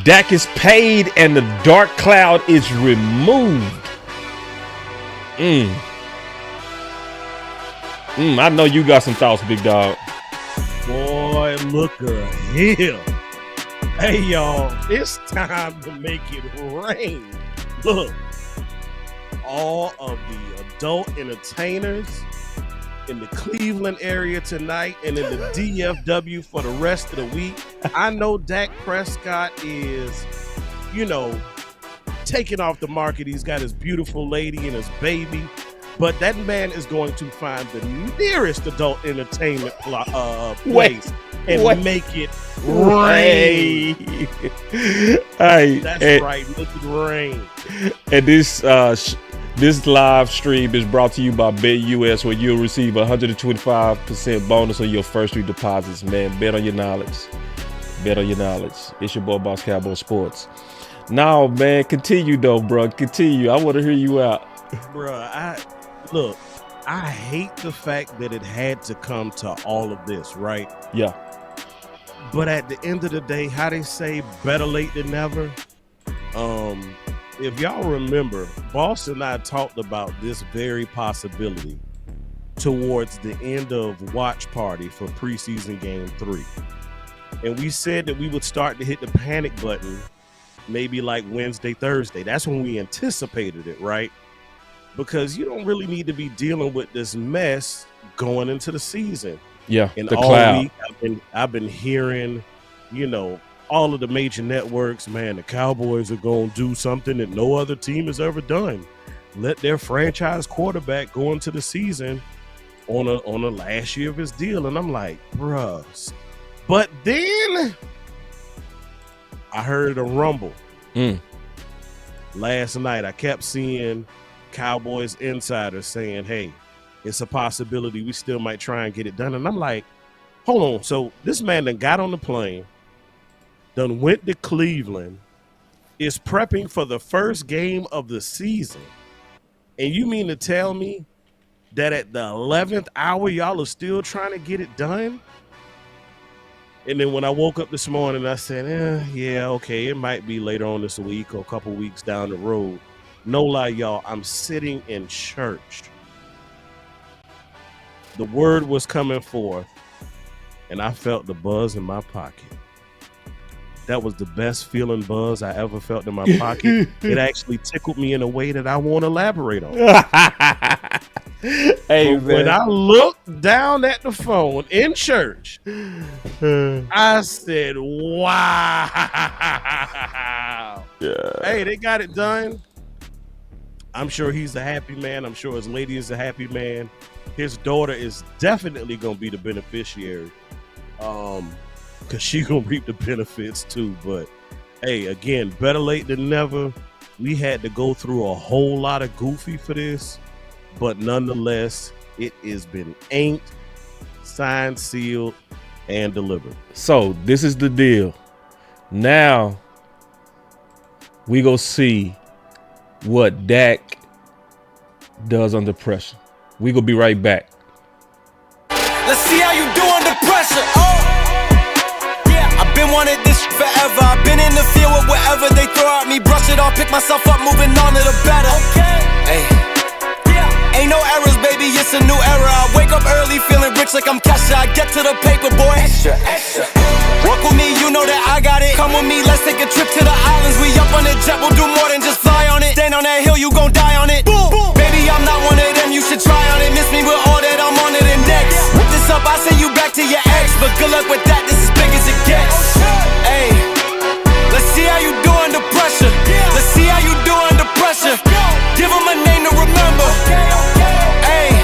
Dak is paid and the dark cloud is removed. I know you got some thoughts, big dog. Boy, look at here. Hey, y'all, it's time to make it rain. Look, all of the adult entertainers in the Cleveland area tonight and in the DFW for the rest of the week. I know Dak Prescott is, taking off the market. He's got his beautiful lady and his baby. But that man is going to find the nearest adult entertainment place and make it rain. That's right, make it rain. And this live stream is brought to you by BetUS, where you'll receive a 125% bonus on your first 3 deposits. Man, bet on your knowledge. Bet on your knowledge. It's your boy, Boss Cowboy Sports. Now, man, continue though, bro. Continue. I want to hear you out. Bruh, I hate the fact that it had to come to all of this, right? Yeah. But at the end of the day, how they say, better late than never. If y'all remember, Boss and I talked about this very possibility towards the end of Watch Party for preseason game 3. And we said that we would start to hit the panic button maybe like Wednesday, Thursday. That's when we anticipated it, right? Because you don't really need to be dealing with this mess going into the season. Yeah, and the all cloud. Week I've been hearing, all of the major networks, man, the Cowboys are going to do something that no other team has ever done. Let their franchise quarterback go into the season on a last year of his deal. And I'm like, bruh. But then I heard a rumble. Last night, I kept seeing Cowboys insiders saying, hey, it's a possibility we still might try and get it done. And I'm like, hold on. So this man done got on the plane, done went to Cleveland, is prepping for the first game of the season. And you mean to tell me that at the 11th hour, y'all are still trying to get it done? And then when I woke up this morning, I said, yeah, okay, it might be later on this week or a couple weeks down the road. No lie, y'all, I'm sitting in church. The word was coming forth, and I felt the buzz in my pocket. That was the best feeling buzz I ever felt in my pocket. It actually tickled me in a way that I won't elaborate on. Hey, man. When I looked down at the phone in church, I said, wow. Yeah. Hey, they got it done. I'm sure he's a happy man. I'm sure his lady is a happy man. His daughter is definitely going to be the beneficiary. Because she's going to reap the benefits too. But, hey, again, better late than never. We had to go through a whole lot of goofy for this. But nonetheless, it has been inked, signed, sealed, and delivered. So this is the deal. Now we go see what Dak does under pressure. We gonna be right back. Let's see how you do under pressure. Yeah, I've been wanting this forever. I've been in the field with whatever they throw at me. Brush it off, pick myself up, moving on to the better. Hey. Ain't no errors, baby, it's a new era. I wake up early, feeling rich like I'm Kesha. I get to the paper, boy. Extra, extra. Walk with me, you know that I got it. Come with me, let's take a trip to the islands. We up on the jet, we'll do more than just fly on it. Stand on that hill, you gon' die on it. Boom, boom. Baby, I'm not one of them, you should try on it. Miss me with all that, I'm on it and next. Whip this up, I send you back to your ex. But good luck with that, this is big as it gets. Hey, let's see how you do under pressure. Let's see how you do under pressure. Give them a name to remember. Hey,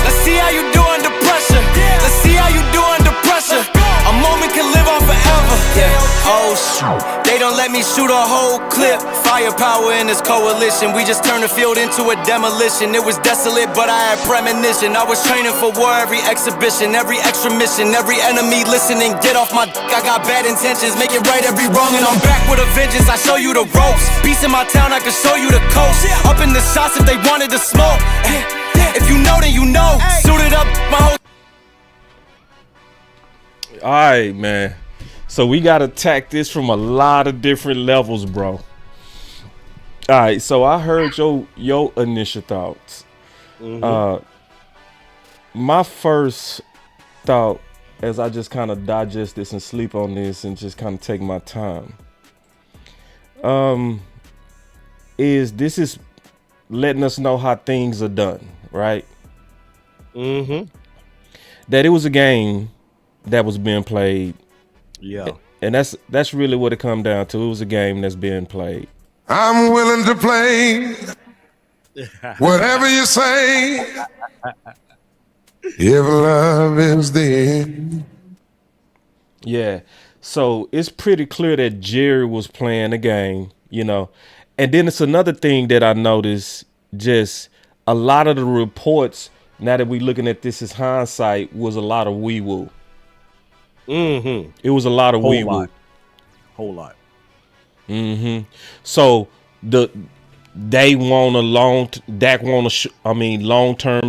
let's see how you do under pressure. Let's see how you do under pressure. A moment can live on forever. Yeah, oh shoot, they don't let me shoot a whole clip. Firepower in this coalition. We just turned the field into a demolition. It was desolate, but I had premonition. I was training for war, every exhibition, every extra mission, every enemy listening. Get off my dick, I got bad intentions. Make it right every wrong, and I'm back with a vengeance. I show you the ropes. Peace in my town, I can show you the coast. Up in the shots if they wanted to smoke. If you know, then you know. Suited up, my whole. All right, man. So we gotta attack this from a lot of different levels, bro. All right, so I heard your initial thoughts. My first thought, as I just kind of digest this and sleep on this and just kind of take my time, is this is letting us know how things are done, right? That it was a game that was being played. Yeah. And that's really what it come down to. It was a game that's being played. I'm willing to play whatever you say. If love is the end. Yeah. So it's pretty clear that Jerry was playing the game, you know. And then it's another thing that I noticed, just a lot of the reports, now that we're looking at this as hindsight, was a lot of wee-woo. It was a lot of wee-woo. Whole lot. So they want a long-term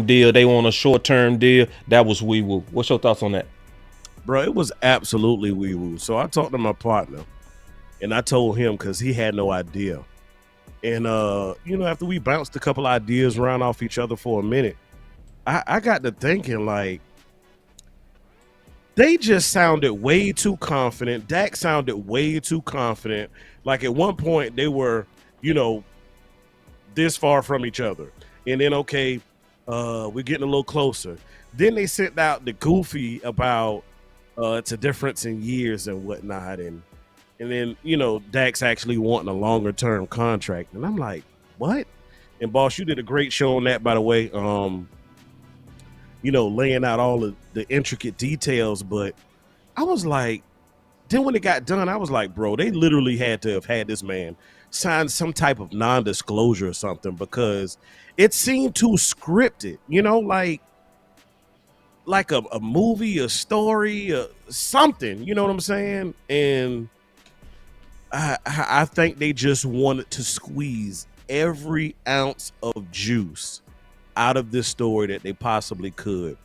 deal. They want a short-term deal. That was wee-woo. What's your thoughts on that? Bro, it was absolutely wee-woo. So I talked to my partner, and I told him because he had no idea. And, after we bounced a couple ideas around off each other for a minute, I got to thinking, like, they just sounded way too confident. Dak sounded way too confident. Like, at one point, they were, this far from each other. And then, okay, we're getting a little closer. Then they sent out the goofy about it's a difference in years and whatnot. And then, Dak's actually wanting a longer term contract. And I'm like, what? And Boss, you did a great show on that, by the way. Laying out all of the intricate details. But I was like, then when it got done, I was like, bro, they literally had to have had this man sign some type of non-disclosure or something, because it seemed too scripted, like a movie, a story, something, you know what I'm saying? And I think they just wanted to squeeze every ounce of juice out of this story that they possibly could,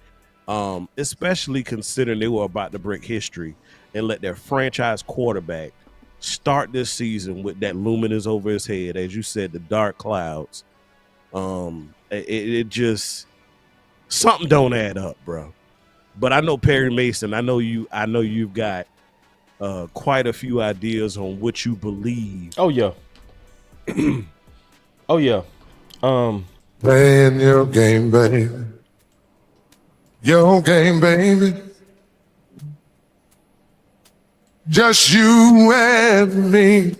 especially considering they were about to break history and let their franchise quarterback start this season with that luminous over his head, as you said, the dark clouds. It just, something don't add up, bro. But I know Perry Mason. I know you've got quite a few ideas on what you believe. Oh yeah. Oh yeah. Playing your game, baby. Your game, baby. Just you and me.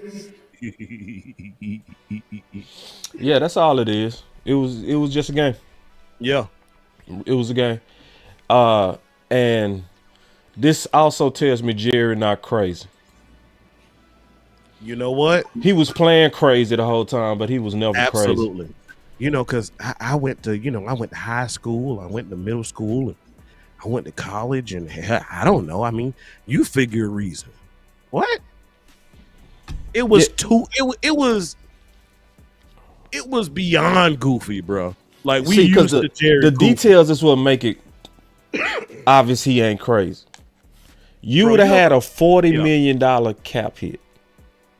Yeah, that's all it is. It was just a game. Yeah. It was a game. And this also tells me Jerry not crazy. You know what? He was playing crazy the whole time, but he was never crazy. Absolutely. Because I went to high school, I went to middle school, and I went to college, and I don't know. I mean, you figure reason. What? It was it was beyond goofy, bro. Like, we used to Jerry the goofy. details is what make it obvious he ain't crazy. You would have had a $40 million cap hit.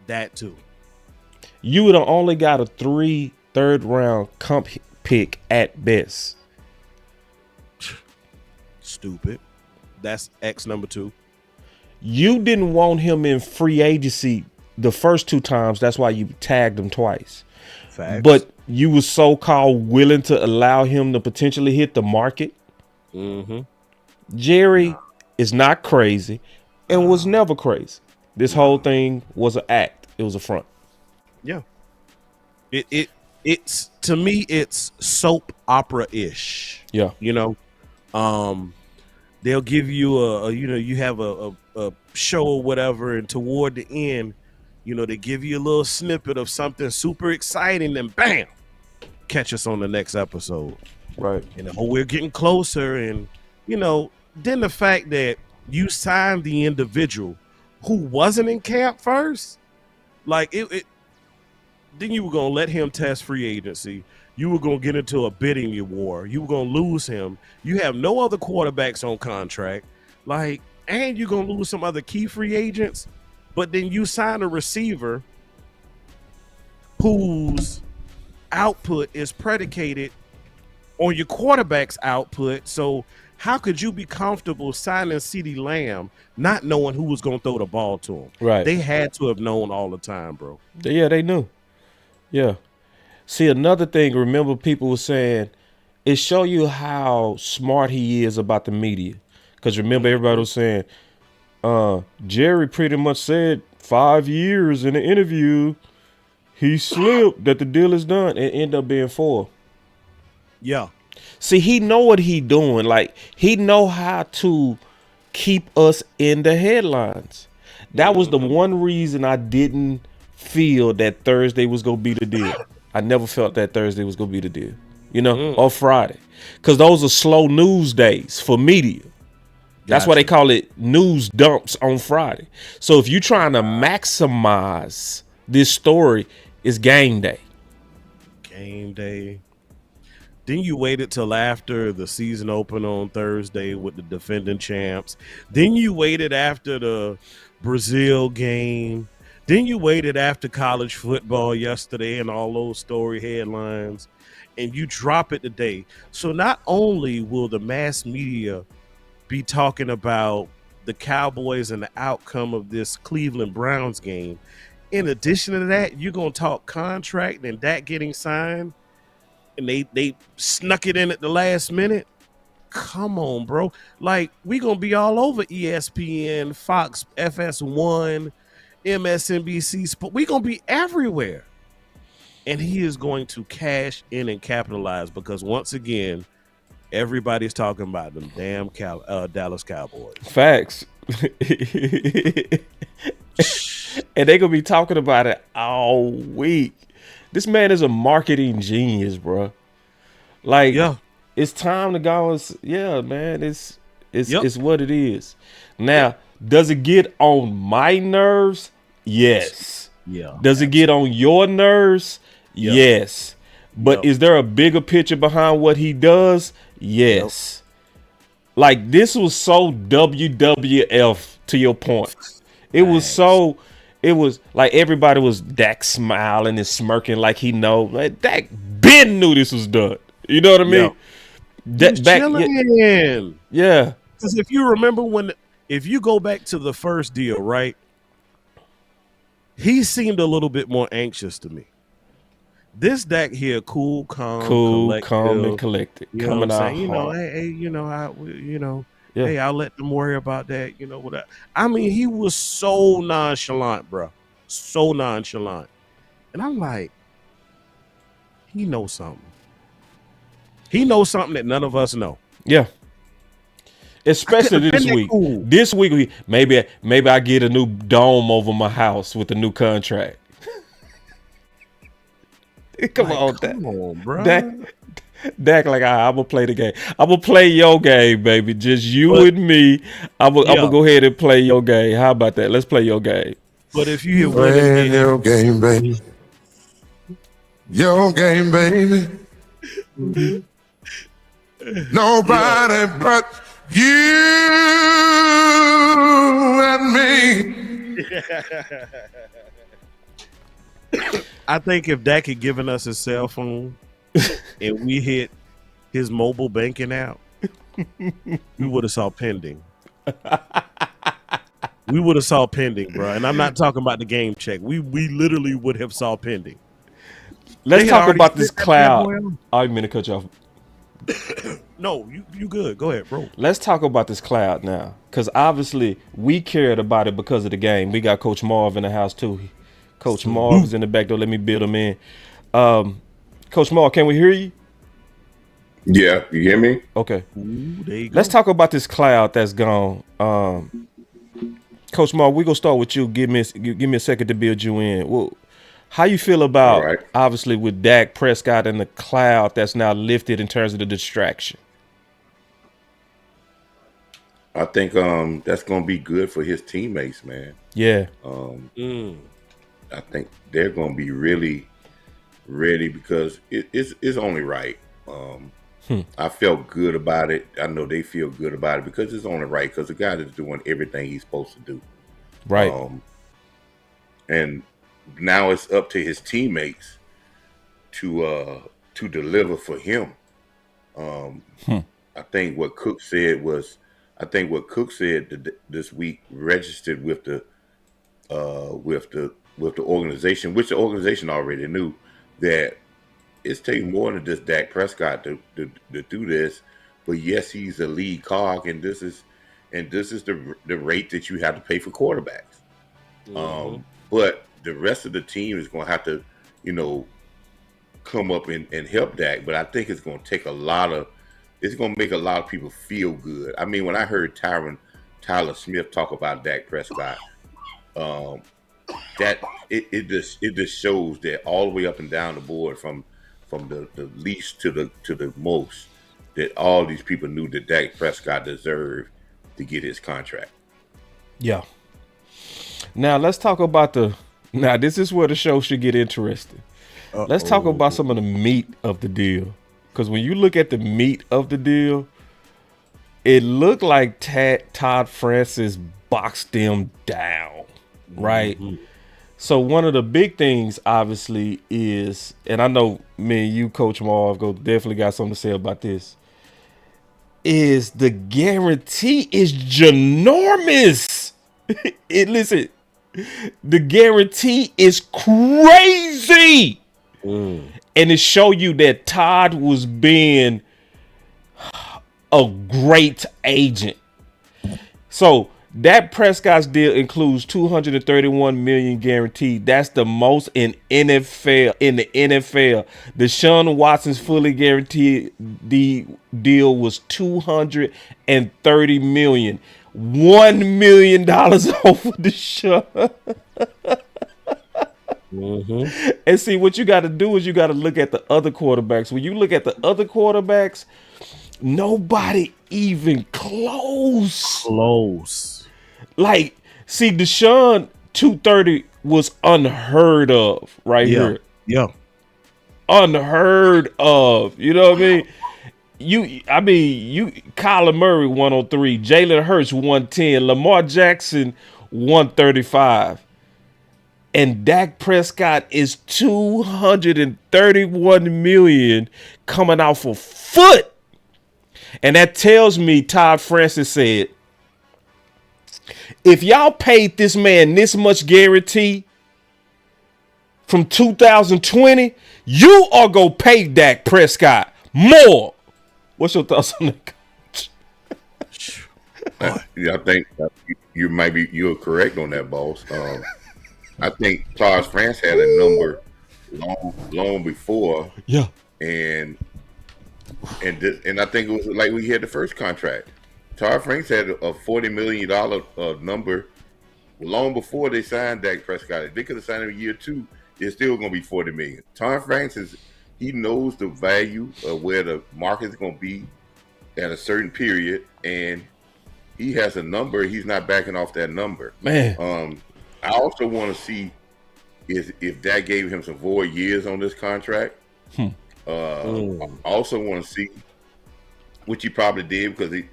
That too. You would have only got a 3 third-round comp pick at best. Stupid. That's X number 2. You didn't want him in free agency the first 2 times. That's why you tagged him twice. Facts. But you was so-called willing to allow him to potentially hit the market. Jerry is not crazy and was never crazy. This whole thing was an act. It was a front. Yeah. It's to me, it's soap opera-ish. Yeah. They'll give you you have a show or whatever, and toward the end, they give you a little snippet of something super exciting, and bam, catch us on the next episode. Right. And we're getting closer, and then the fact that you signed the individual who wasn't in camp first, like it then you were gonna let him test free agency. You were gonna get into a bidding war. You were gonna lose him. You have no other quarterbacks on contract. Like, and you're gonna lose some other key free agents, but then you sign a receiver whose output is predicated on your quarterback's output. So how could you be comfortable signing CeeDee Lamb not knowing who was gonna throw the ball to him? Right. They had to have known all the time, bro. Yeah, they knew. Yeah. See, another thing, remember people were saying, it show you how smart he is about the media. Because remember, everybody was saying, Jerry pretty much said 5 years in the interview, he slipped that the deal is done. It ended up being 4. Yeah. See, he know what he doing. Like, he know how to keep us in the headlines. That was the one reason I didn't feel that Thursday was going to be the deal. I never felt that Thursday was going to be the deal, you know, or Friday. Because those are slow news days for media. That's why they call it news dumps on Friday. So if you're trying to maximize this story, it's game day. Game day. Then you waited till after the season opened on Thursday with the defending champs. Then you waited after the Brazil game. Then you waited after college football yesterday and all those story headlines. And you drop it today. So not only will the mass media be talking about the Cowboys and the outcome of this Cleveland Browns game, in addition to that, you're going to talk contract and that getting signed. And they snuck it in at the last minute. Come on, bro. Like, we going to be all over ESPN, Fox, FS1, MSNBC. We going to be everywhere. And he is going to cash in and capitalize because, once again, everybody's talking about them damn Dallas Cowboys. Facts. And they're going to be talking about it all week. This man is a marketing genius, bro. Like, it's time to go. Yeah, man, it's what it is. Now, does it get on my nerves? Yes. Yeah. Does it get on your nerves? Yes. But is there a bigger picture behind what he does? Yes. Like, this was so WWF to your point. It was so. It was like everybody was Dak smiling and smirking like he know. Like Dak Ben knew this was done. You know what I mean? He's chilling. Yeah. Because if you remember if you go back to the first deal, right? He seemed a little bit more anxious to me. This Dak here, cool, calm, and collected. You know coming what I'm out saying? You know, hey, I'll let them worry about that. You know what? I mean, he was so nonchalant, bro. So nonchalant. And I'm like, he knows something. He knows something that none of us know. Yeah. Especially this week. Cool. This week, maybe I get a new dome over my house with a new contract. Come on, bro. Dak, like, I'm going to play the game. I'm going to play your game, baby. Just you and me. I'm going to go ahead and play your game. How about that? Let's play your game. But if you play your game, baby. Your game, baby. Nobody but you and me. I think if Dak had given us his cell phone and we hit his mobile banking app, we would have saw pending. We would have saw pending, bro. And I'm not talking about the game check. We literally would have saw pending. Let's talk about this cloud. I didn't mean to cut you off. No, you good. Go ahead, bro. Let's talk about this cloud now. Because obviously we cared about it because of the game. We got Coach Marv in the house too. Coach Marv is in the back door. Let me build him in. Coach Marv, can we hear you? Yeah, you hear me? Okay. Ooh, there you go. Let's talk about this cloud that's gone. Coach Marv, we're going to start with you. Give me a second to build you in. Well, how you feel about, obviously, with Dak Prescott and the cloud that's now lifted in terms of the distraction? I think that's going to be good for his teammates, man. Yeah. I think they're going to be really ready because it's only right. I felt good about it. I know they feel good about it because it's on the right. Because the guy is doing everything he's supposed to do. Right. And now it's up to his teammates to deliver for him. I think what Cook said this week registered with the organization, which the organization already knew that it's taking more than just Dak Prescott to do this. But yes, he's a lead cog, and this is the rate that you have to pay for quarterbacks. But the rest of the team is going to have to, come up and help Dak. But I think it's going to take it's going to make a lot of people feel good. I mean, when I heard Tyler Smith talk about Dak Prescott, that it just shows that all the way up and down the board from the least to the most, that all these people knew that Dak Prescott deserved to get his contract. Yeah. Now let's talk about now this is where the show should get interesting. Let's talk about some of the meat of the deal. Because when you look at the meat of the deal, it looked like Todd Francis boxed them down, right? So one of the big things, obviously, is, and I know me and you, Coach Marv, definitely got something to say about this, is the guarantee is ginormous. Listen, the guarantee is crazy. And it show you that Todd was being a great agent. So Dak Prescott's deal includes $231 million guaranteed. That's the most in the NFL. Deshaun Watson's fully guaranteed deal was $230 million. $1 million over Deshaun. And see, what you got to do is you got to look at the other quarterbacks. When you look at the other quarterbacks, nobody even close. Like, see, Deshaun 230 was unheard of here. Yeah. Unheard of. You know what I mean? Kyler Murray 103, Jalen Hurts 110, Lamar Jackson 135. And Dak Prescott is $231 million coming out for foot. And that tells me Todd Francis said, if y'all paid this man this much guarantee from 2020, you are going to pay Dak Prescott more. What's your thoughts on that, Coach? Yeah, I think you're correct on that, boss. I think Todd France had a number long before. Yeah. And I think it was like we had the first contract. Todd Franks had a $40 million number long before they signed Dak Prescott. If they could have signed him in year 2, it's still going to be $40 million. Todd Franks he knows the value of where the market is going to be at a certain period, and he has a number. He's not backing off that number. Man. I also want to see if that gave him some void years on this contract. I also want to see, which he probably did because the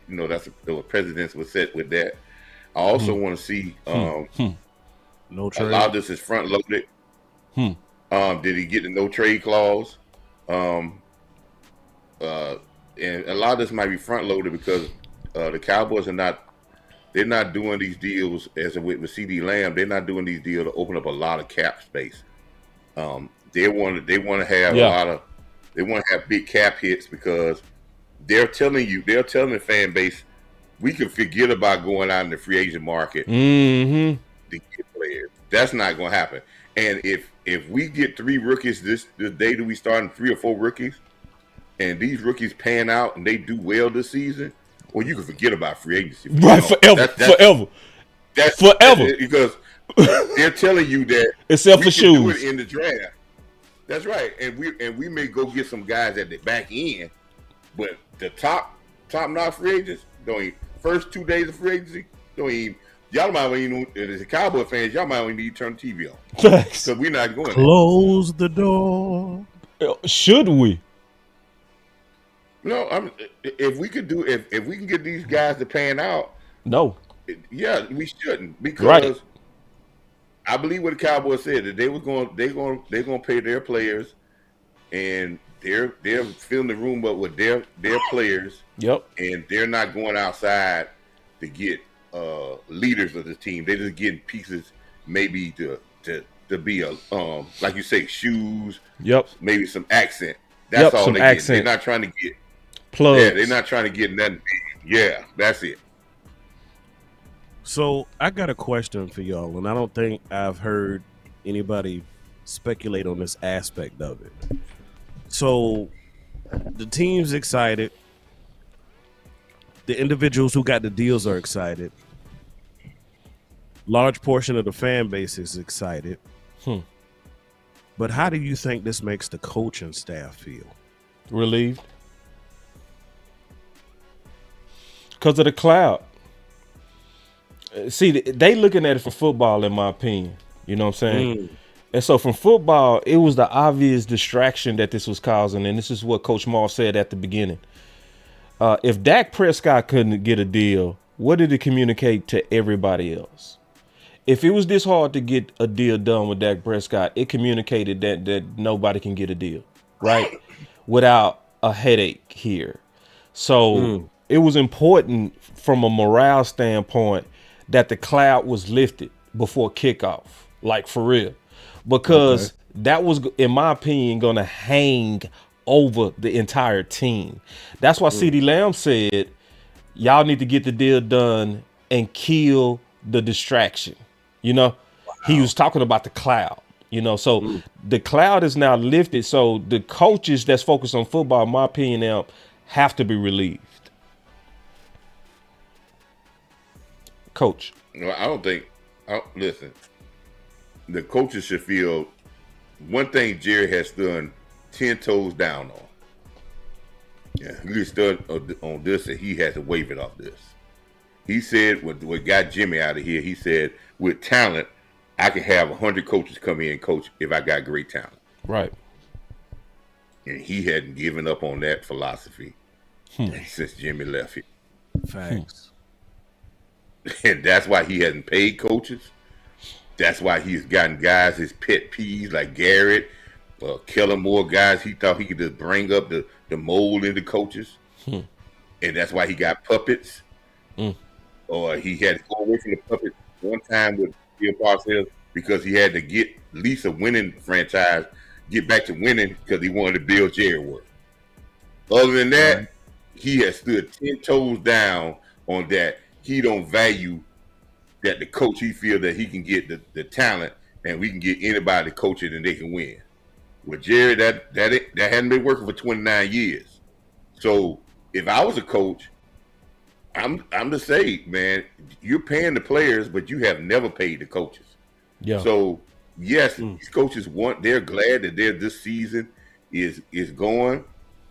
presidents were set with that. I also want to see No trade. A lot of this is front loaded. Did he get the no trade clause? And a lot of this might be front loaded because the Cowboys they're not doing these deals as with CD Lamb. They're not doing these deals to open up a lot of cap space. They want to have they want to have big cap hits because they're telling the fan base, we can forget about going out in the free agent market to get players. That's not going to happen. And if we get 3 rookies this day that we starting 3 or 4 rookies, and these rookies pan out and they do well this season, well, you can forget about free agency. Right, forever. That's forever. Because they're telling you that except for shoes. Do it in the draft. That's right. And we may go get some guys at the back end, but the top notch free agents don't even, first 2 days of free agency don't even. Y'all might even, as a Cowboy fans, y'all might even need to turn the TV on. Because we're not going Close the door. Should we? No, if we could do if we can get these guys to pan out, No. yeah, we shouldn't Right. because I believe what the Cowboys said that they're going to pay their players and they're filling the room up with their players. Yep. And they're not going outside to get leaders of the team. They're just getting pieces, maybe to be a like you say, shoes. Yep. Maybe some accent. That's all they get. They're not trying to get plugs. Yeah, they're not trying to get nothing big. Yeah, that's it. So I got a question for y'all, and I don't think I've heard anybody speculate on this aspect of it. So the team's excited. The individuals who got the deals are excited. Large portion of the fan base is excited. But how do you think this makes the coaching staff feel? Relieved. Because of the cloud. See, they looking at it for football, in my opinion. You know what I'm saying? And so from football, it was the obvious distraction that this was causing. And this is what Coach Moss said at the beginning. If Dak Prescott couldn't get a deal, what did it communicate to everybody else? If it was this hard to get a deal done with Dak Prescott, it communicated that nobody can get a deal, right? Without a headache here. So it was important from a morale standpoint that the cloud was lifted before kickoff, like for real, because that was, in my opinion, going to hang over the entire team. That's why CeeDee Lamb said, y'all need to get the deal done and kill the distraction. You know, he was talking about the cloud, you know, so the cloud is now lifted. So the coaches that's focused on football, in my opinion, now have to be relieved. Coach. No, I don't think. Listen, the coaches should feel one thing Jerry has done 10 toes down on. Yeah, he stood on this and he had to wave it off this. He said what got Jimmy out of here, he said, with talent, I can have 100 coaches come in and coach if I got great talent. Right. And he hadn't given up on that philosophy since Jimmy left here. Facts. And that's why he hasn't paid coaches. That's why he's gotten guys his pet peeves like Garrett, Kellen Moore, guys he thought he could just bring up the mold into coaches. And that's why he got puppets. Or he had to go away from the puppets one time with Bill Parcells because he had to get at least a winning franchise, get back to winning because he wanted to build Jerry work. Other than that, he has stood 10 toes down on that. He don't value that the coach, he feel that he can get the talent and we can get anybody to coach it and they can win. With Jerry, that hadn't been working for 29 years. So if I was a coach, I'm to say, man, you're paying the players, but you have never paid the coaches. Yeah. So yes, these coaches they're glad that this season is going.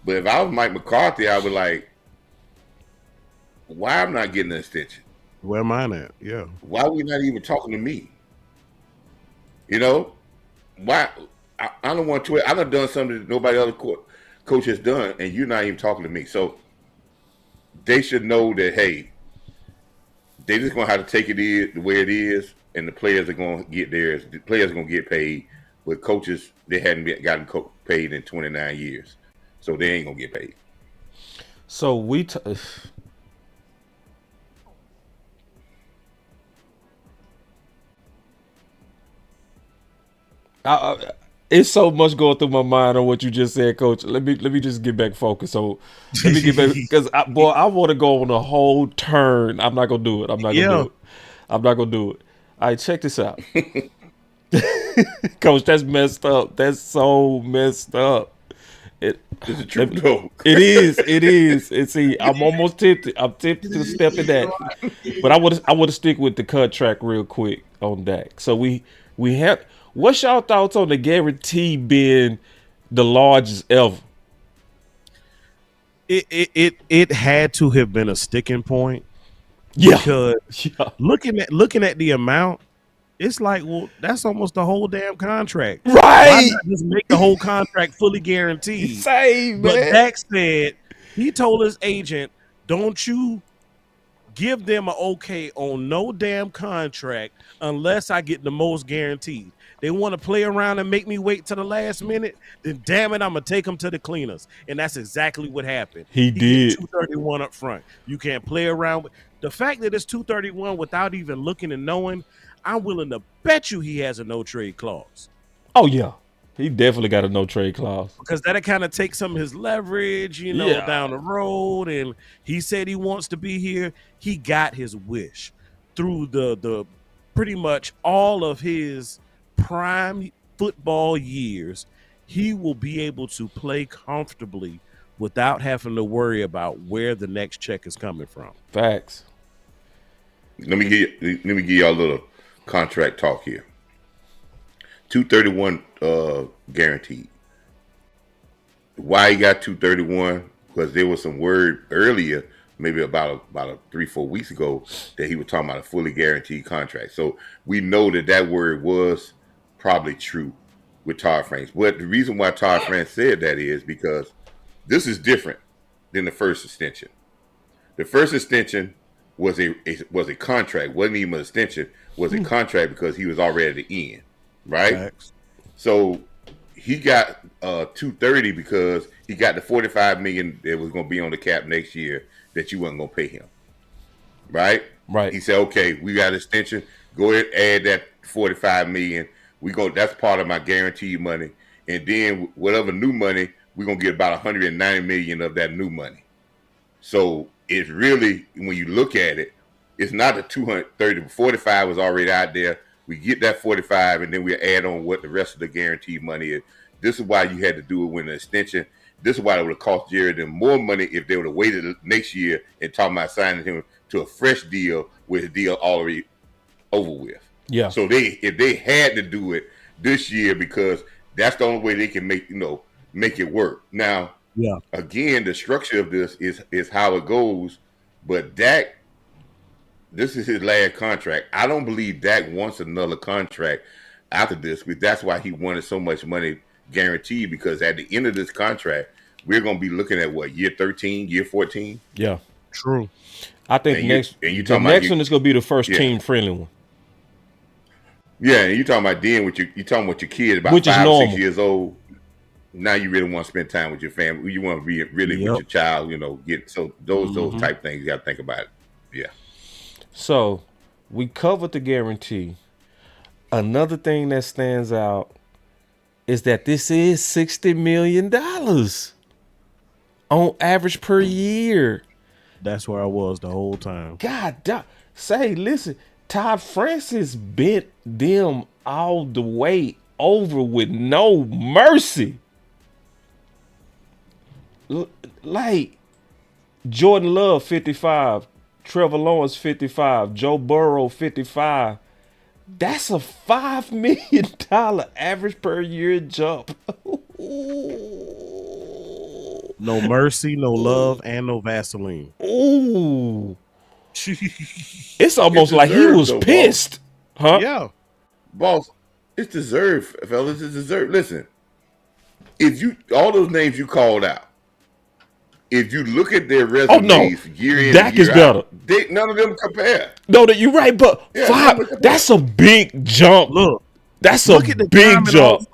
But if I was Mike McCarthy, I would like, why I'm not getting an extension? Where am I at? Yeah. Why are we not even talking to me? You know, why? I don't want to. I've done something that nobody other coach has done, and you're not even talking to me. So they should know that, hey, they just gonna have to take it the way it is, and the players are gonna get theirs. The players are gonna get paid, but coaches they hadn't gotten paid in 29 years, so they ain't gonna get paid. So it's so much going through my mind on what you just said, Coach. Let me just get back focused. So let me get back because I want to go on a whole turn. I'm not gonna do it. I'm not gonna do it. All right, check this out, Coach. That's messed up. That's so messed up. It's a true joke. It is. And see, I'm almost tempted. I'm tempted to step in that, but I want to stick with the contract real quick on Dak. So we have. What's y'all thoughts on the guarantee being the largest ever? It had to have been a sticking point. Yeah. Because looking at the amount, it's like, well, that's almost the whole damn contract. Right. Why not just make the whole contract fully guaranteed? Same, man. But Dak said, He told his agent, "Don't you give them an okay on no damn contract unless I get the most guaranteed. They want to play around and make me wait to the last minute, then damn it, I'm gonna take them to the cleaners." And that's exactly what happened. He did. Get 231 up front. You can't play around with the fact that it's 231 without even looking and knowing. I'm willing to bet you he has a no trade clause. Oh yeah, he definitely got a no trade clause. Because that'll kind of take some of his leverage, down the road. And he said he wants to be here. He got his wish through the pretty much all of his prime football years. He will be able to play comfortably without having to worry about where the next check is coming from. Facts. Let me give y'all a little contract talk here. 231 guaranteed. Why he got 231? Because there was some word earlier, maybe about 3-4 weeks ago, that he was talking about a fully guaranteed contract. So we know that word was probably true with Todd Franks. But the reason why Todd Franks said that is because this is different than the first extension. The first extension was a contract, wasn't even an extension, was a contract because he was already at the end, right? Facts. So he got 230 because he got the $45 million that was going to be on the cap next year that you wasn't going to pay him, right? Right. He said, "Okay, we got an extension. Go ahead, add that $45 million. That's part of my guaranteed money, and then whatever new money, we're gonna get about $190 million of that new money." So it's really, when you look at it, it's not the 230. 45 was already out there. We get that 45, and then we add on what the rest of the guaranteed money is. This is why you had to do it with an extension. This is why it would have cost Jared them more money if they would have waited next year and talking about signing him to a fresh deal with his deal already over with. Yeah. So if they had to do it this year, because that's the only way they can make it work. Now, yeah, again, the structure of this is how it goes. But Dak, this is his last contract. I don't believe Dak wants another contract after this, because that's why he wanted so much money guaranteed, because at the end of this contract, we're going to be looking at what, year 13, year 14? Yeah. True. I think the next one is going to be the first team-friendly one. Yeah, and you're talking about then with you're talking about your kid about which 5 or 6 years old. Now you really want to spend time with your family. You want to be really with your child, those type things you got to think about it. Yeah. So we covered the guarantee. Another thing that stands out is that this is $60 million on average per year. That's where I was the whole time. God, listen, Todd Francis bent them all the way over with no mercy. Like Jordan Love 55, Trevor Lawrence 55, Joe Burrow 55. That's a $5 million average per year jump. No mercy, no love, and no Vaseline. Ooh. It's almost like he was pissed. Huh? Yeah. Boss, it's deserved, fellas. It's deserved. Listen, all those names you called out, if you look at their resumes year in Dak and year is better. out, none of them compare. No, you're right, but that's a big jump. Look, that's a big jump.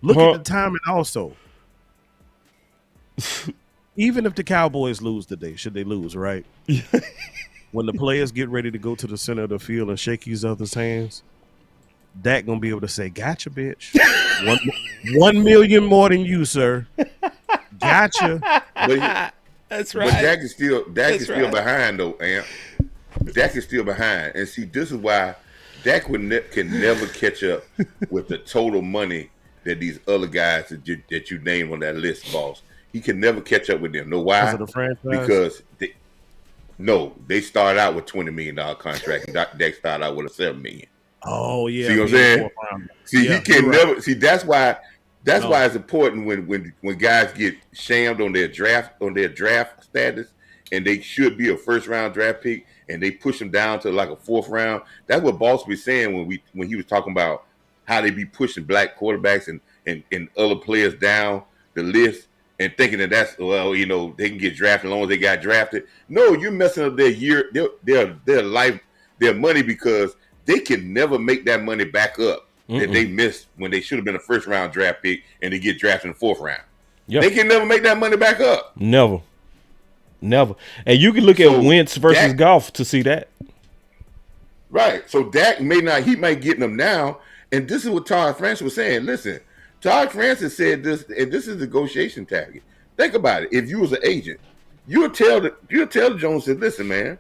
Look at the timing also. Even if the Cowboys lose today, should they lose, right? When the players get ready to go to the center of the field and shake each other's hands, Dak gonna be able to say, "Gotcha, bitch." 1 million more than you, sir. Gotcha. That's right. But Dak is still behind though, Amp. Dak is still behind, and see, this is why Dak can never catch up with the total money that these other guys that you named on that list, boss. He can never catch up with them. Know why? Because of the franchise? Because they started out with $20 million contract, and Dak started out with a $7 million. Oh yeah. See what I'm saying? See, he can never see. That's why it's important when guys get shammed on their draft status, and they should be a first round draft pick, and they push them down to like a 4th round. That's what Boss was saying when he was talking about how they be pushing black quarterbacks and other players down the list, and thinking that that's they can get drafted as long as they got drafted. No, you're messing up their year, their life, their money because they can never make that money back up that they missed when they should have been a first round draft pick and they get drafted in the fourth round. Yep. They can never make that money back up. Never. And you can look at Wentz versus Goff to see that. Right. So Dak he might get them now. And this is what Todd Francis was saying. Listen, Todd Francis said this, and this is a negotiation tactic. Think about it. If you was an agent, you'll tell Jones, listen, man,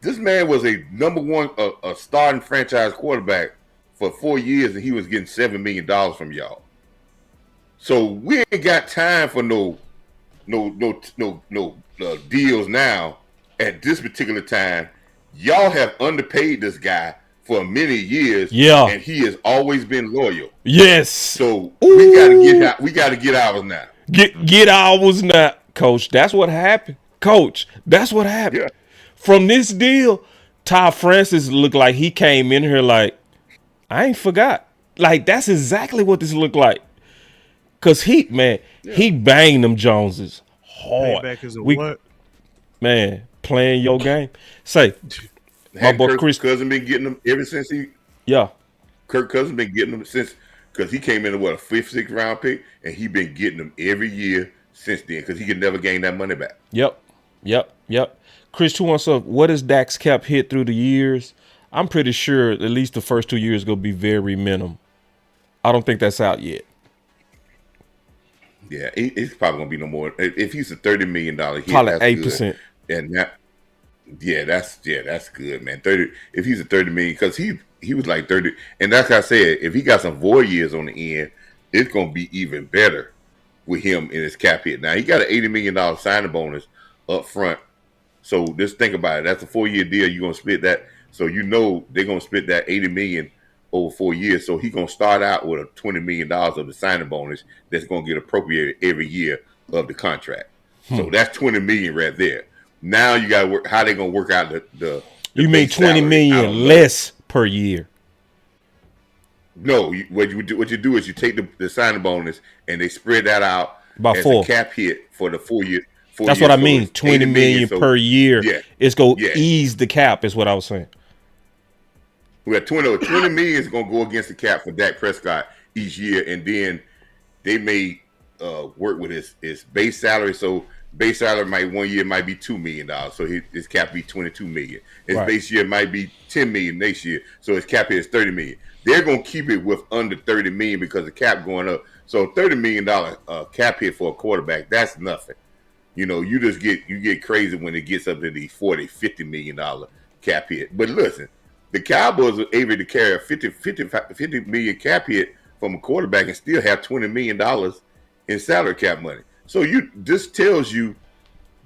this man was a number one, a starting franchise quarterback for 4 years, and he was getting $7 million from y'all. So we ain't got time for no deals now. At this particular time, y'all have underpaid this guy for many years, and he has always been loyal. Yes. So we gotta get ours now. Get ours now, Coach. That's what happened. Coach, that's what happened. Yeah. From this deal, Todd Francis looked like he came in here like, I ain't forgot. Like, that's exactly what this looked like. Cause he banged them Joneses hard. Payback is what? Man, playing your game. Say, my boy Chris Cousins been getting them ever since Kirk Cousins been getting them since, because he came in a 5th, 6th round pick, and he been getting them every year since then because he could never gain that money back. Yep. Chris, to himself, what is Dak's cap hit through the years? I'm pretty sure at least the first 2 years going to be very minimum. I don't think that's out yet. Yeah, it's probably going to be no more. If he's a $30 million hit, probably that's 8%. Good. And that's good, man. 30. If he's a $30 million, because he was like 30, and like I said, if he got some void years on the end, it's going to be even better with him in his cap hit. Now he got an $80 million signing bonus up front. So just think about it. That's a 4-year deal. You're going to split that. So they're going to split that $80 million over 4 years. So he's going to start out with a $20 million of the signing bonus that's going to get appropriated every year of the contract. So that's $20 million right there. Now you got to work how they're going to work out the you mean $20 million less per year? No, what you do is you take the signing bonus and they spread that out about as 4 a cap hit for the 4 years. That's what I mean. $20 million per year. Yeah, it's going to ease the cap, is what I was saying. We got $20 million is going to go against the cap for Dak Prescott each year, and then they may work with his base salary. So base salary 1 year might be $2 million, so his cap be $22 million. His base year might be $10 million next year, so his cap hit is $30 million. They're going to keep it with under $30 million because the cap going up. So $30 million cap hit for a quarterback, that's nothing. You just get crazy when it gets up to the $40, $50 million cap hit. But listen, the Cowboys were able to carry a 50 million cap hit from a quarterback and still have $20 million in salary cap money. So this tells you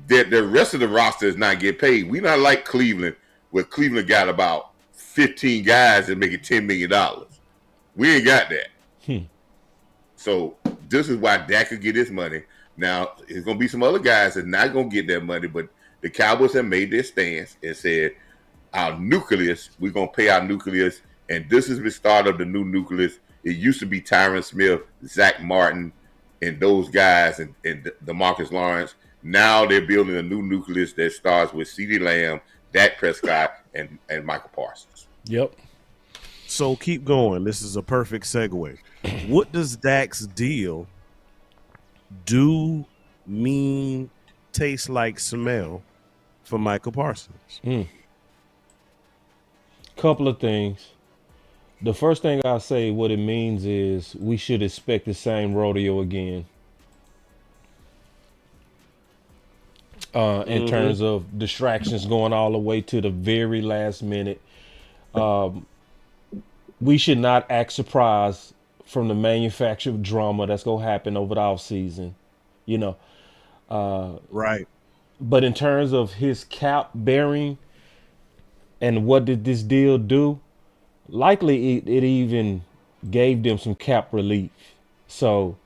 that the rest of the roster is not getting paid. We're not like Cleveland, where Cleveland got about 15 guys that make it $10 million. We ain't got that. So this is why Dak could get his money. Now, there's going to be some other guys that's not going to get that money, but the Cowboys have made their stance and said, our nucleus, we're going to pay our nucleus, and this is the start of the new nucleus. It used to be Tyron Smith, Zach Martin, and those guys, and DeMarcus Lawrence. Now they're building a new nucleus that starts with CeeDee Lamb, Dak Prescott, and Michael Parsons. Yep. So keep going. This is a perfect segue. What does Dak's deal do, mean, taste like, smell for Michael Parsons? Couple of things. The first thing I'll say, what it means is we should expect the same rodeo again. In terms of distractions going all the way to the very last minute. We should not act surprised from the manufactured drama that's going to happen over the offseason. Right. But in terms of his cap bearing and what did this deal do, likely it even gave them some cap relief. So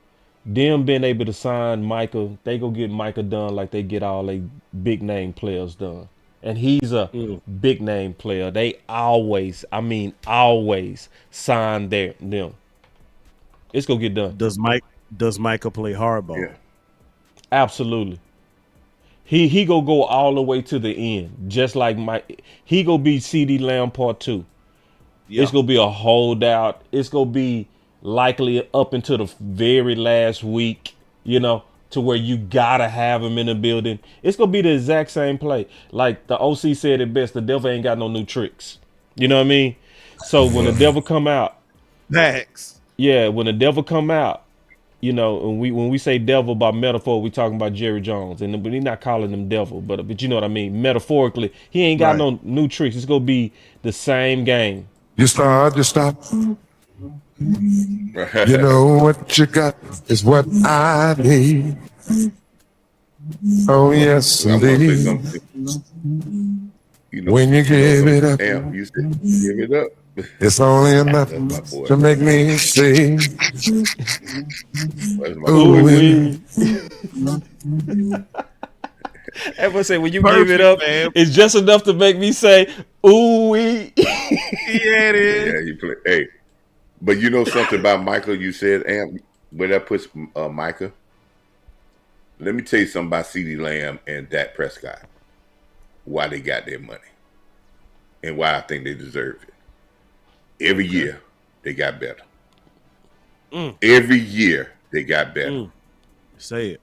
them being able to sign Micah, they go get Micah done like they get all they big name players done. And he's a big name player. They always sign them. It's gonna get done. Does Micah play hardball? Yeah. Absolutely. He go all the way to the end, just like he go be CD Lamb part 2. Yeah. It's gonna be a holdout. It's gonna be likely up until the very last week, to where you gotta have him in the building. It's gonna be the exact same play. Like the OC said it best, the devil ain't got no new tricks. You know what I mean? So when the devil come out, Thanks. yeah, when the devil come out, and when we say devil by metaphor, we talking about Jerry Jones, and we're not calling him devil, but you know what I mean. Metaphorically, he ain't got no new tricks. It's gonna be the same game. You start, you stop. You know what you got is what I need. Oh, yes, I'm gonna say indeed. something. When you give it up, you said give it up. it's only enough That's my boy. to make me sing. That's my Ooh, boy. wee. Everyone say when you give it up, man. it's just enough to make me say, ooh wee. Yeah, it is. Yeah, you play. Hey, but you know something about Michael? You said, where that puts Micah. Let me tell you something about CeeDee Lamb and Dak Prescott. Why they got their money and why I think they deserve it. Every year they got better. Every year they got better. Say it.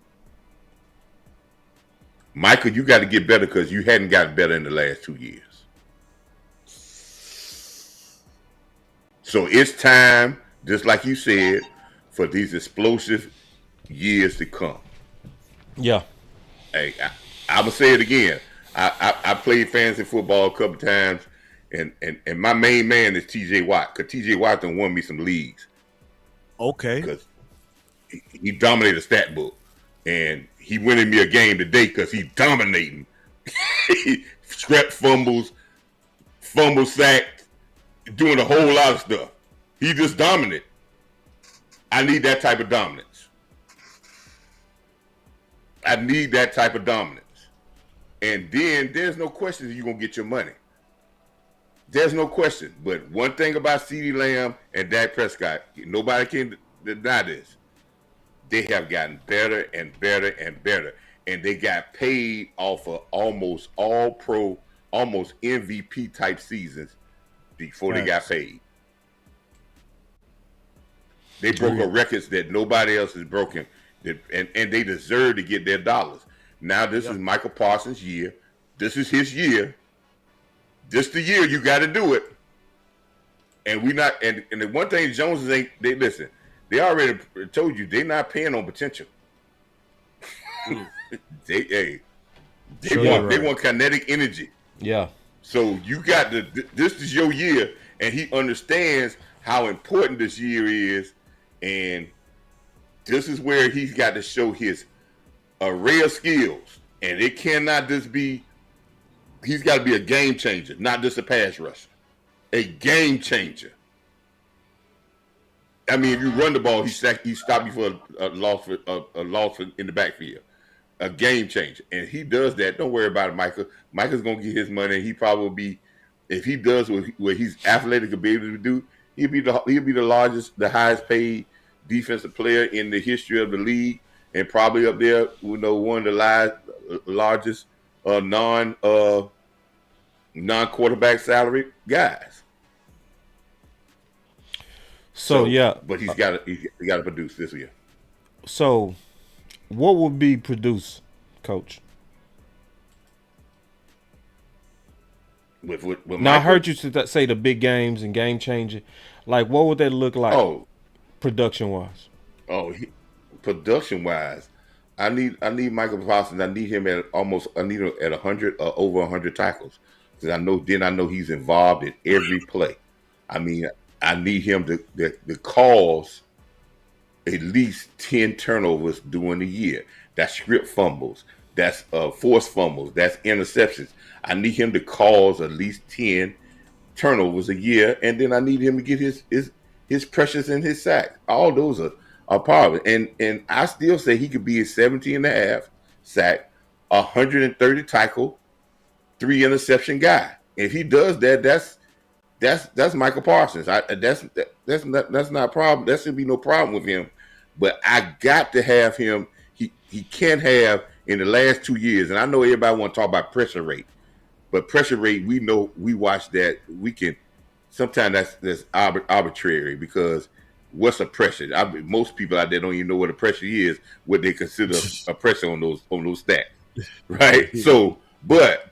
Michael, you got to get better because you hadn't gotten better in the last 2 years. So it's time, just like you said, for these explosive years to come. Yeah. Hey, I will say it again. I played fantasy football a couple times, and my main man is T.J. Watt, because T.J. Watt done won me some leagues. Okay. Because he dominated the stat book, and he winning me a game today because he dominating. Scrap fumbles, fumble sack, doing a whole lot of stuff. He just dominant. I need that type of dominance. I need that type of dominance. And then there's no question that you're going to get your money. There's no question. But one thing about CeeDee Lamb and Dak Prescott, nobody can deny this. They have gotten better and better and better. And they got paid off of almost all pro, almost MVP type seasons before they got paid. They broke a records that nobody else has broken. And they deserve to get their dollars. Now this is Michael Parsons' year. This is his year. This the year you got to do it. And we not. And the one thing Joneses ain't. They listen. They already told you they're not paying on potential. They want kinetic energy. Yeah. So you got to. This is your year, and he understands how important this year is, and this is where he's got to show his array of skills, and it cannot just be. He's got to be a game changer, not just a pass rusher. A game changer. I mean, if you run the ball, he stopped you for a loss in the backfield. A game changer, and he does that. Don't worry about it, Michael. Michael's gonna get his money. And he probably will be, if he does what he's athletic to be able to do, he'll be the largest, the highest paid defensive player in the history of the league, and probably up there, one of the largest non-quarterback salary guys. So yeah, but he's got to produce this year. So, what would be produced, Coach? With now, I heard you say the big games and game changing. Like, what would that look like? Production wise. Production wise, I need Michael Parsons. I need him at 100 or over 100 tackles, because I know he's involved in every play. I mean, I need him to cause at least 10 turnovers during the year. That's script fumbles. That's forced fumbles. That's interceptions. I need him to cause at least 10 turnovers a year, and then I need him to get his pressures and his sack. All those are part of it. And I still say he could be a 17.5 sack, 130 tackle, 3 interception guy. If he does that, that's Michael Parsons. That's not a problem. That should be no problem with him. But I got to have him. he can't have in the last 2 years. And I know everybody want to talk about pressure rate, but pressure rate, we know, we watch that. We can sometimes that's arbitrary because what's a pressure? Most people out there don't even know what a pressure is, what they consider a pressure on those stats, right? So, but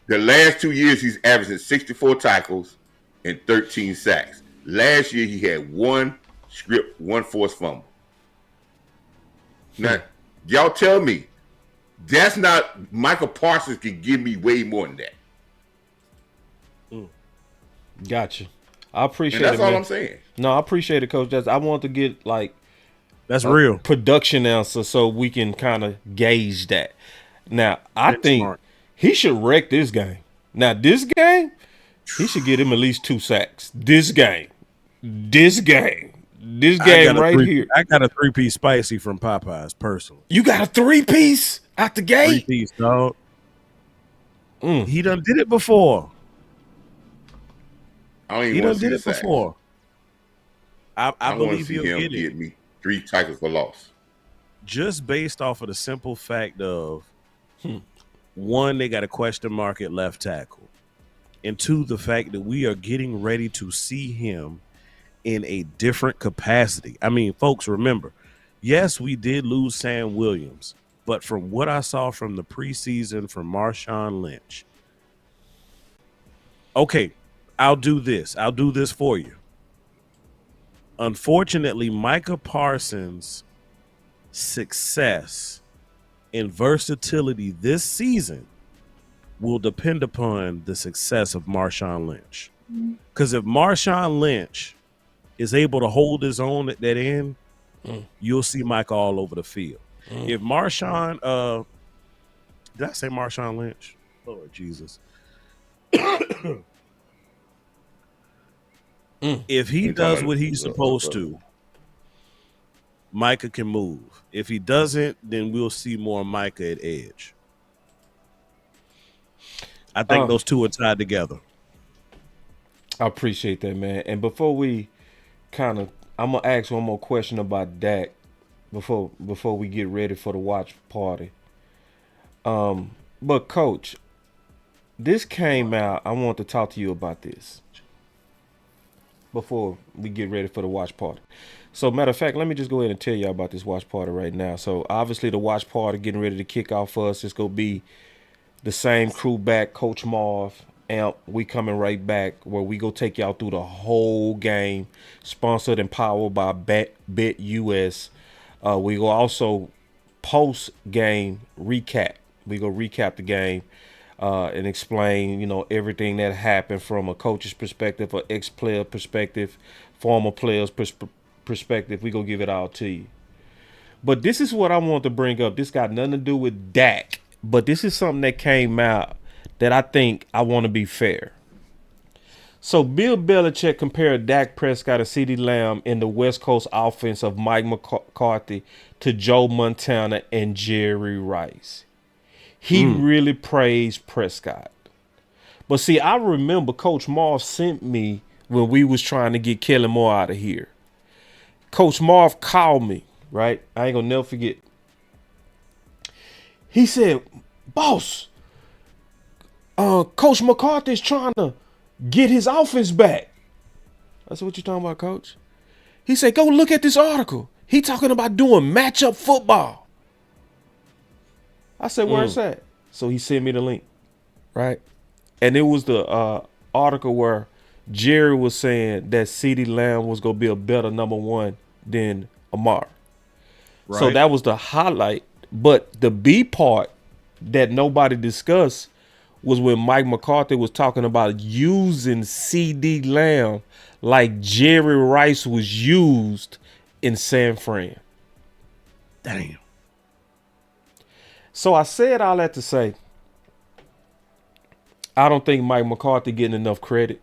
the last 2 years he's averaging 64 tackles and 13 sacks. Last year he had 1 script, 1 forced fumble. Now, y'all tell me, that's not Michael Parsons can give me way more than that. Gotcha. I appreciate and that's it, man. all I'm saying. No, I appreciate it, Coach. I want to get like that's real production answer so we can kind of gauge that. Now, I think smart. He should wreck this game. Now, this game, he should get him at least 2 sacks. This game right here. I got a 3-piece spicy from Popeyes, personally. You got a 3-piece out the gate? 3-piece, dog. He done did it before. He done did it before. I believe he'll get it. Get me 3 tackles for loss. Just based off of the simple fact of, 1, they got a question mark at left tackle. And 2, the fact that we are getting ready to see him in a different capacity. I mean, folks, remember, yes, we did lose Sam Williams, but from what I saw from the preseason from Marshawn Lynch, okay, I'll do this for you. Unfortunately, Micah Parsons' success and versatility this season will depend upon the success of Marshawn Lynch. Because if Marshawn Lynch is able to hold his own at that end, you'll see Mike all over the field. If Marshawn, did I say Marshawn Lynch? Lord Jesus. If he does what he's supposed to, Micah can move. If he doesn't, then we'll see more Micah at edge. I think those two are tied together. I appreciate that, man. And before we I'm gonna ask one more question about Dak before we get ready for the watch party. But Coach, this came out. I want to talk to you about this before we get ready for the watch party. So, matter of fact, let me just go ahead and tell y'all about this watch party right now. So, obviously, the watch party getting ready to kick off for us. It's going to be the same crew back, Coach Marv, Amp. We coming right back where we go take y'all through the whole game, sponsored and powered by BetUS. We go also post-game recap. We go recap the game and explain, everything that happened from a coach's perspective, an ex-player perspective, former players' perspective. We gonna give it all to you. But this is what I want to bring up. This got nothing to do with Dak, but this is something that came out that I think I want to be fair. So Bill Belichick compared Dak Prescott and CeeDee Lamb in the West Coast offense of Mike McCarthy to Joe Montana and Jerry Rice. He really praised Prescott. But see, I remember Coach Marv sent me when we was trying to get Kellen Moore out of here. Coach Marv called me, right? I ain't gonna never forget. He said, "Boss, Coach McCarthy's trying to get his offense back." I said, "What you talking about, Coach?" He said, "Go look at this article. He talking about doing matchup football." I said, "Where's that?" So he sent me the link, right? And it was the article where Jerry was saying that CeeDee Lamb was going to be a better number 1 than Amar. Right. So that was the highlight. But the B part that nobody discussed was when Mike McCarthy was talking about using CeeDee Lamb like Jerry Rice was used in San Fran. Damn. So I said all that to say, I don't think Mike McCarthy getting enough credit.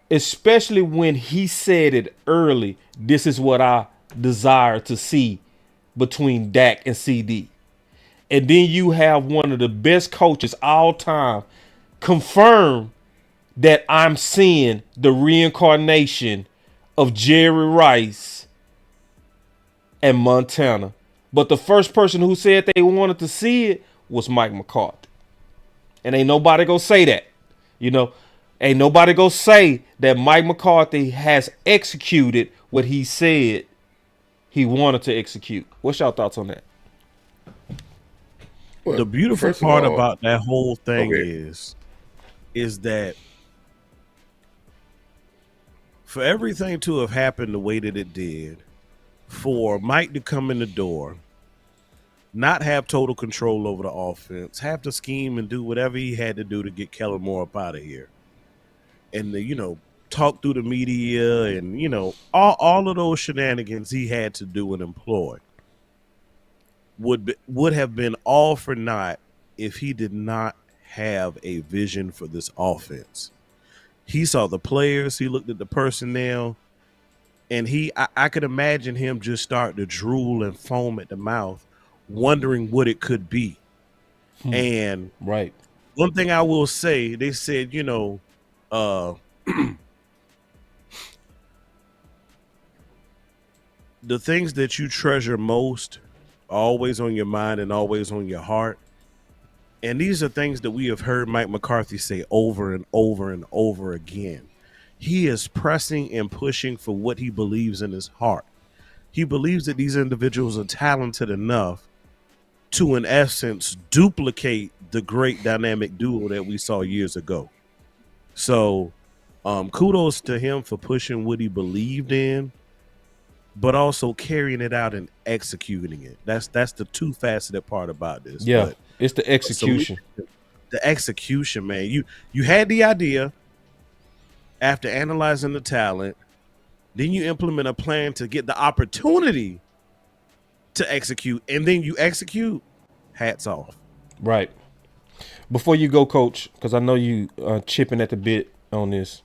Especially when he said it early, this is what I desire to see between Dak and CD. And then you have one of the best coaches all time confirm that I'm seeing the reincarnation of Jerry Rice and Montana But the first person who said they wanted to see it was Mike McCarthy. And ain't nobody gonna say that. You know, ain't nobody gonna say that Mike McCarthy has executed what he said he wanted to execute. What's y'all thoughts on that? The beautiful part about that whole thing is that for everything to have happened the way that it did, for Mike to come in the door, not have total control over the offense, have to scheme and do whatever he had to do to get Kellen Moore up out of here, and talk through the media and all of those shenanigans he had to do and employ would have been all for naught if he did not have a vision for this offense. He saw the players, he looked at the personnel, and I could imagine him just start to drool and foam at the mouth, wondering what it could be. And right. One thing I will say, they said, the things that you treasure most are always on your mind and always on your heart. And these are things that we have heard Mike McCarthy say over and over and over again. He is pressing and pushing for what he believes in his heart. He believes that these individuals are talented enough to, in essence, duplicate the great dynamic duo that we saw years ago. So kudos to him for pushing what he believed in, but also carrying it out and executing it. That's the two-faceted part about this. Yeah, but it's the execution. The execution, man. You had the idea after analyzing the talent, then you implement a plan to get the opportunity to execute, and then you execute. Hats off. Right. Before you go, Coach, because I know you chipping at the bit on this.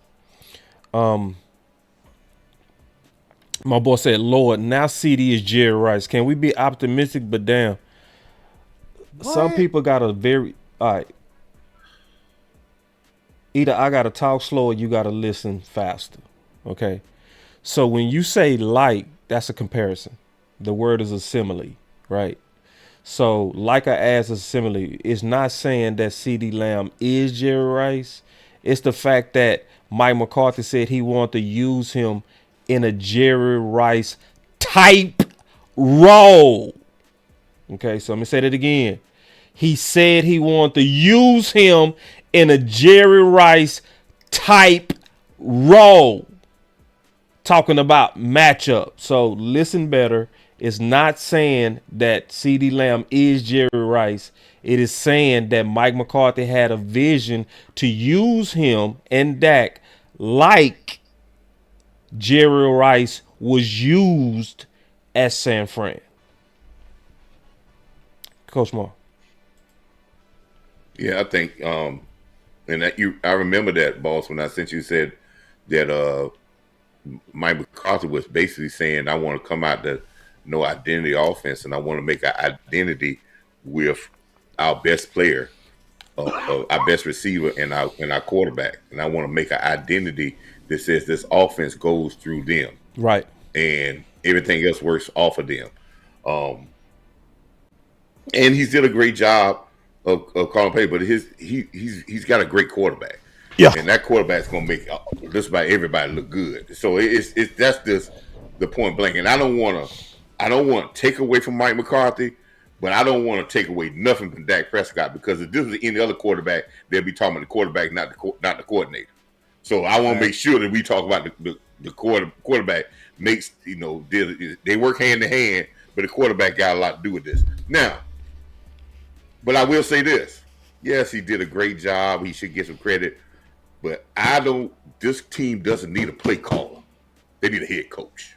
My boy said, Lord, now CD is Jerry Rice. Can we be optimistic? But damn, some people got a very, all right. Either I got to talk slow or you got to listen faster. Okay. So when you say like, that's a comparison. The word is a simile, right? So like I asked a simile, it's not saying that CeeDee Lamb is Jerry Rice. It's the fact that Mike McCarthy said he wanted to use him in a Jerry Rice type role. Okay, so I'm going to say that again. He said he wanted to use him in a Jerry Rice type role. Talking about matchup. So listen better. It's not saying that CeeDee Lamb is Jerry Rice. It is saying that Mike McCarthy had a vision to use him and Dak like Jerry Rice was used at San Fran. Coach Moore. Yeah, I think, and I remember that, boss, when I sent you said that Mike McCarthy was basically saying, I want to come out to no identity offense, and I want to make an identity with our best player, our best receiver, and our quarterback, and I want to make an identity that says this offense goes through them, right, and everything else works off of them. And he's did a great job of calling play, but he's got a great quarterback. Yeah, and that quarterback's gonna make just about everybody look good. So that's just the point blank. And I don't want to take away from Mike McCarthy, but I don't want to take away nothing from Dak Prescott, because if this was any other quarterback, they'll be talking about the quarterback, not the coordinator. So I want to make sure that we talk about the quarterback makes, they work hand in hand, but the quarterback got a lot to do with this. Now, but I will say this. Yes, he did a great job. He should get some credit. But this team doesn't need a play caller. They need a head coach.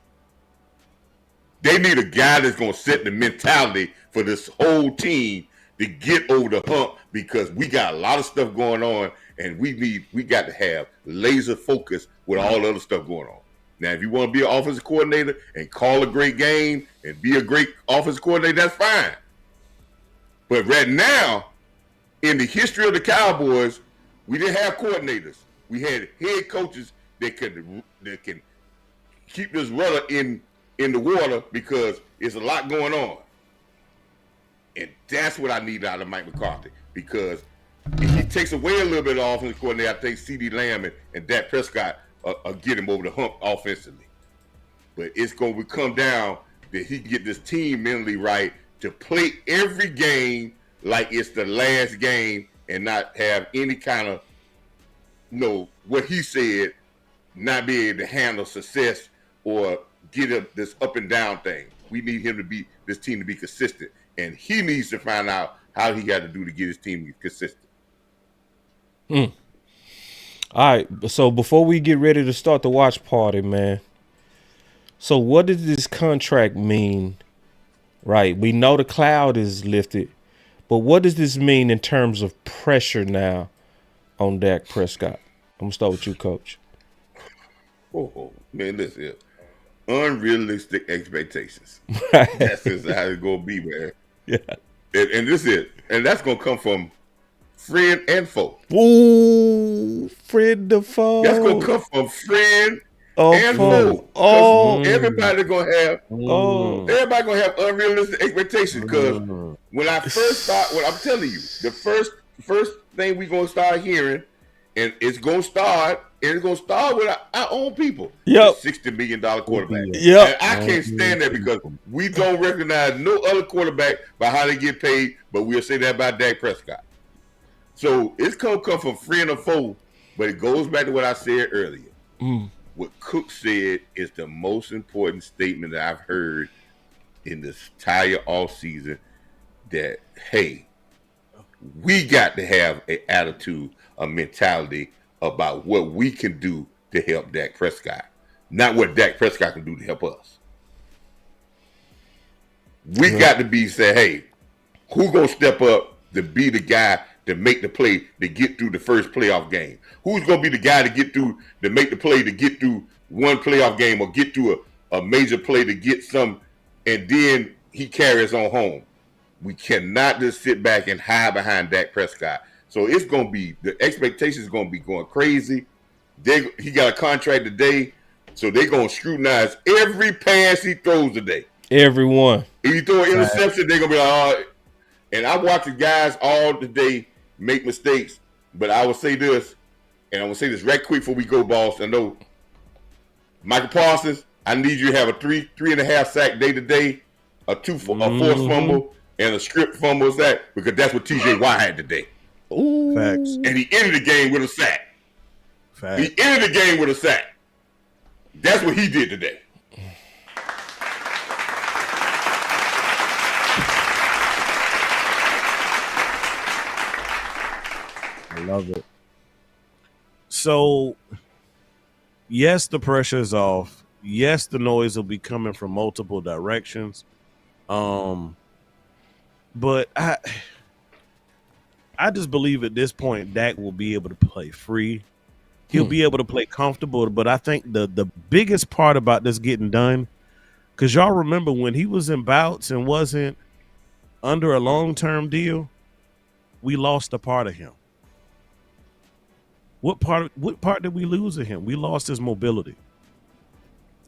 They need a guy that's going to set the mentality for this whole team to get over the hump, because we got a lot of stuff going on, and we got to have laser focus with all the other stuff going on. Now, if you want to be an offensive coordinator and call a great game and be a great offensive coordinator, that's fine. But right now, in the history of the Cowboys, we didn't have coordinators. We had head coaches that can keep this rudder in the water, because it's a lot going on. And that's what I need out of Mike McCarthy, because if he takes away a little bit of offensive coordinator, I think CeeDee Lamb and Dak Prescott get him over the hump offensively. But it's going to come down that he can get this team mentally right to play every game like it's the last game and not have any kind of, what he said, not be able to handle success or get this up and down thing. We need this team to be consistent, and he needs to find out how he got to do to get his team consistent. All right, so before we get ready to start the watch party, man, so what does this contract mean? Right, we know the cloud is lifted, but what does this mean in terms of pressure now on Dak Prescott? I'm going to start with you, Coach. Oh, man, listen, unrealistic expectations. That's just how it's going to be, man. Yeah. And this is it. And that's going to come from friend and foe. Ooh, friend to foe. That's going to come from friend and foe. Everybody going to have unrealistic expectations. Because when I first start, what I'm telling you, the first thing we're going to start hearing, and it's going to start with our own people. Yep. $60 million quarterback. Yep. And I can't stand that, because we don't recognize no other quarterback by how they get paid, but we'll say that about Dak Prescott. So it's going to come from friend or foe, but it goes back to what I said earlier. What Cook said is the most important statement that I've heard in this entire offseason, that, hey, we got to have an attitude, a mentality about what we can do to help Dak Prescott, not what Dak Prescott can do to help us. We got to be say, hey, who gonna step up to be the guy to make the play to get through the first playoff game? Who's gonna be the guy to make the play to get through one playoff game, or get through a major play to get some, and then he carries on home? We cannot just sit back and hide behind Dak Prescott. So it's going to be, the expectations going to be going crazy. He got a contract today, so they're going to scrutinize every pass he throws today. Everyone. If you throw an interception, they're going to be like, all right. And I watch the guys all today make mistakes, but I will say this, and I'm going to say this right quick before we go, boss. I know, Michael Parsons, I need you to have a 3.5 sack day today, a forced fumble, and a script fumble sack, because that's what TJ Watt had today. Ooh. Facts. And he ended the game with a sack. Facts. He ended the game with a sack. That's what he did today. I love it. So, yes, the pressure is off. Yes, the noise will be coming from multiple directions. But I just believe at this point Dak will be able to play free. He'll be able to play comfortable. But I think the biggest part about this getting done, because y'all remember when he was in bouts and wasn't under a long-term deal, we lost a part of him. What part did we lose of him? We lost his mobility.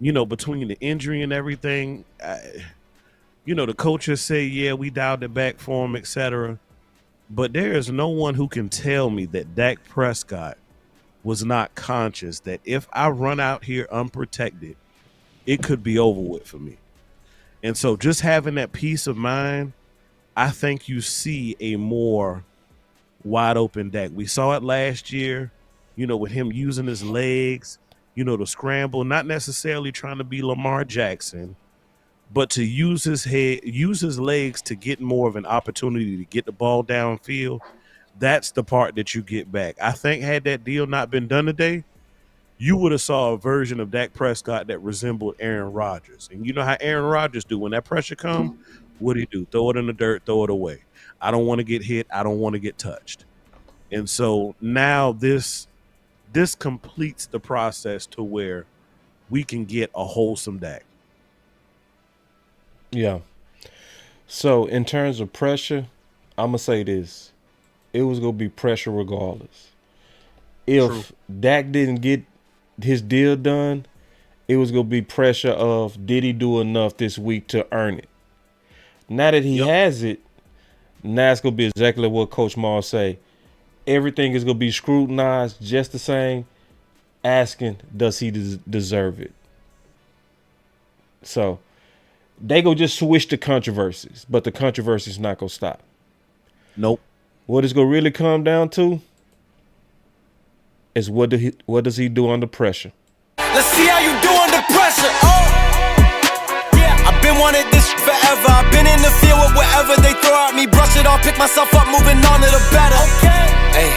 Between the injury and everything, the coaches say, yeah, we dialed it back for him, etc. But there is no one who can tell me that Dak Prescott was not conscious that if I run out here unprotected, it could be over with for me. And so just having that peace of mind, I think you see a more wide open Dak. We saw it last year, with him using his legs, to scramble, not necessarily trying to be Lamar Jackson, but to use his head, use his legs to get more of an opportunity to get the ball downfield. That's the part that you get back. I think had that deal not been done today, you would have saw a version of Dak Prescott that resembled Aaron Rodgers. And you know how Aaron Rodgers do when that pressure comes? What do you do? Throw it in the dirt, throw it away. I don't want to get hit. I don't want to get touched. And so now this completes the process to where we can get a wholesome Dak. Yeah. So in terms of pressure, I'm going to say this. It was going to be pressure regardless. If Dak didn't get his deal done, it was going to be pressure of, did he do enough this week to earn it? Now that he has it, Now it's gonna be exactly what Coach Maul say. Everything is gonna be scrutinized just the same. Asking, does he deserve it? So they gonna just switch the controversies, but the controversies not gonna stop. Nope. What it's gonna really come down to is what does he do under pressure? Let's see how you do under pressure. Yeah, I've been wanting this forever. I've been in the field with whatever they throw at me. Brush it off, pick myself up, moving on to the better. Hey.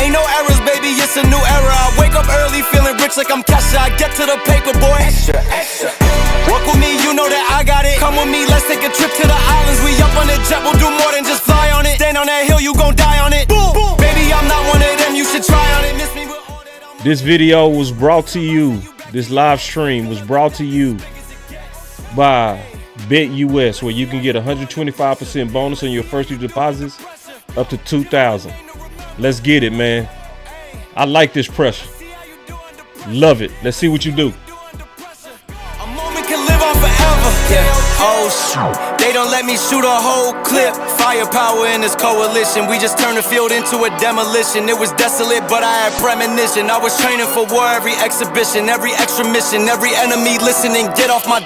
Ain't no errors, baby, it's a new era. I wake up early, feeling rich like I'm CashApp. I get to the paper, boy. Extra. Work with me, you know that I got it. Come with me, let's take a trip to the islands. We up on the jet, we'll do more than just fly on it. Stand on that hill, you gon' die on it. Boom. Baby, I'm not one of them, you should try on it. Miss me with all that I'm... This video was brought to you. This live stream was brought to you by BetUS, where you can get 125% bonus on your first few deposits up to $2,000. Let's get it, man. I like this pressure. Love it. Let's see what you do. A moment can live on forever. Yeah. Oh shoot. They don't let me shoot a whole clip. Firepower in this coalition. We just turned the field into a demolition. It was desolate, but I had premonition. I was training for war every exhibition, every extra mission, every enemy listening. Get off my